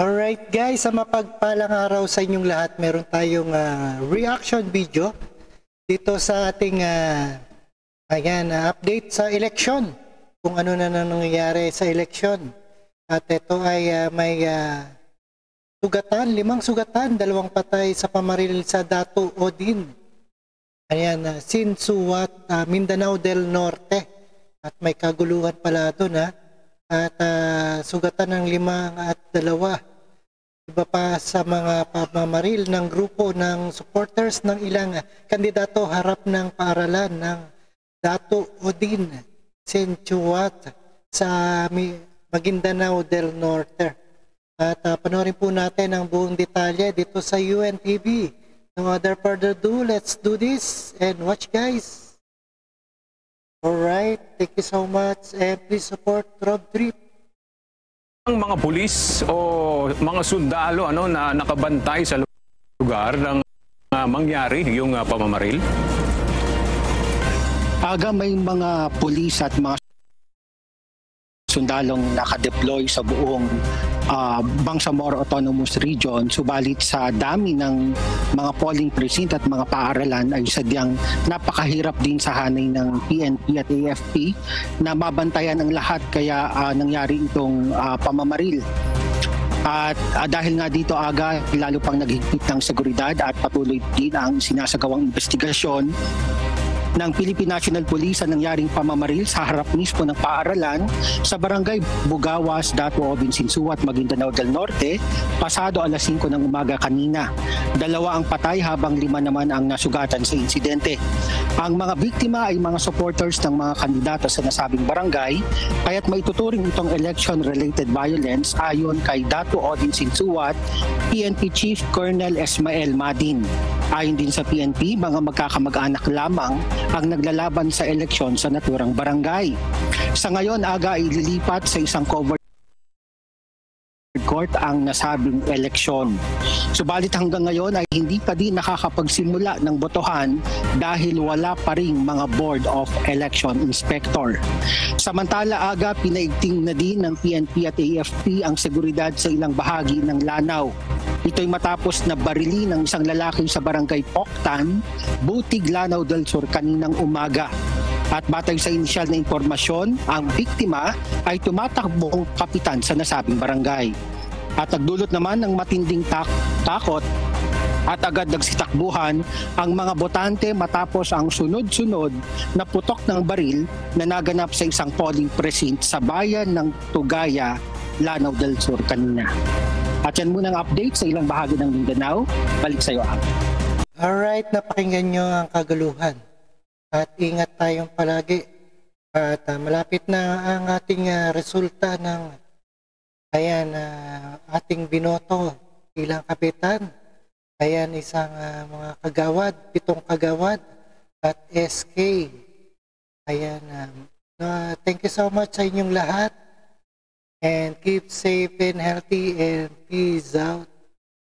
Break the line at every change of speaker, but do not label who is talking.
Alright guys, sa mapagpalang araw sa inyong lahat, meron tayong reaction video dito sa ating update sa election. Kung ano na nangyayari sa election. At ito ay may sugatan, 5 sugatan, 2 patay sa pamaril sa Datu Odin. Ayan, Sinsuat, Mindanao del Norte. At may kaguluhan pala doon At sugatan ng 5 at 2. Iba pa sa mga pamamaril ng grupo ng supporters ng ilang kandidato harap ng paaralan ng Datu Odin, Sinsuat sa Maguindanao del Norte. At panoorin po natin ang buong detalye dito sa UNTV. No other further ado, let's do this and watch guys. Alright, thank you so much and please support Rob Trip.
Ang mga pulis o mga sundalo na nakabantay sa lugar ng mangyari yung pamamaril?
Aga may mga pulis at mga sundalong nakadeploy sa buong Bangsamoro Autonomous Region, subalit sa dami ng mga polling precinct at mga paaralan ay sadyang napakahirap din sa hanay ng PNP at AFP na mabantayan ang lahat, kaya nangyari itong pamamaril. At dahil nga dito aga, lalo pang naghigpit ng seguridad at patuloy din ang sinasagawang investigasyon ng Philippine National Police sa nangyaring pamamaril sa harap mismo ng paaralan sa barangay Bugawas, Datu Odin, Sinsuat, Maguindanao del Norte, pasado alas 5 ng umaga kanina. 2 ang patay habang 5 naman ang nasugatan sa insidente. Ang mga biktima ay mga supporters ng mga kandidato sa nasabing barangay, kaya't maituturing itong election-related violence ayon kay Datu Odin, Sinsuat, PNP Chief Colonel Esmael Madin. Ayon din sa PNP, mga magkakamag-anak lamang ang naglalaban sa eleksyon sa naturang barangay. Sa ngayon, aga ay ililipat sa isang covered court ang nasabing eleksyon. Subalit hanggang ngayon ay hindi pa din nakakapagsimula ng botohan dahil wala pa ring mga Board of Election Inspector. Samantala aga, pinaigting na din ng PNP at AFP ang seguridad sa ilang bahagi ng Lanao. Ito'y matapos na barili ng isang lalaki sa barangay Poktan, Butig, Lanao del Sur kaninang umaga. At batay sa inisyal na impormasyon, ang biktima ay tumatakbong kapitan sa nasabing barangay. At nagdulot naman ng matinding takot at agad nagsitakbuhan ang mga botante matapos ang sunod-sunod na putok ng baril na naganap sa isang polling precinct sa bayan ng Tugaya, Lanao del Sur kanina. At yan muna ang update sa ilang bahagi ng Mindanao. Balik sa iyo, Ang.
Alright, napakinggan nyo ang kaguluhan. At ingat tayong palagi. At malapit na ang ating resulta ng ating binoto bilang kapitan. Ayan, isang mga kagawad, 7 kagawad at SK. Ayan, thank you so much sa inyong lahat. And keep safe and healthy and peace out.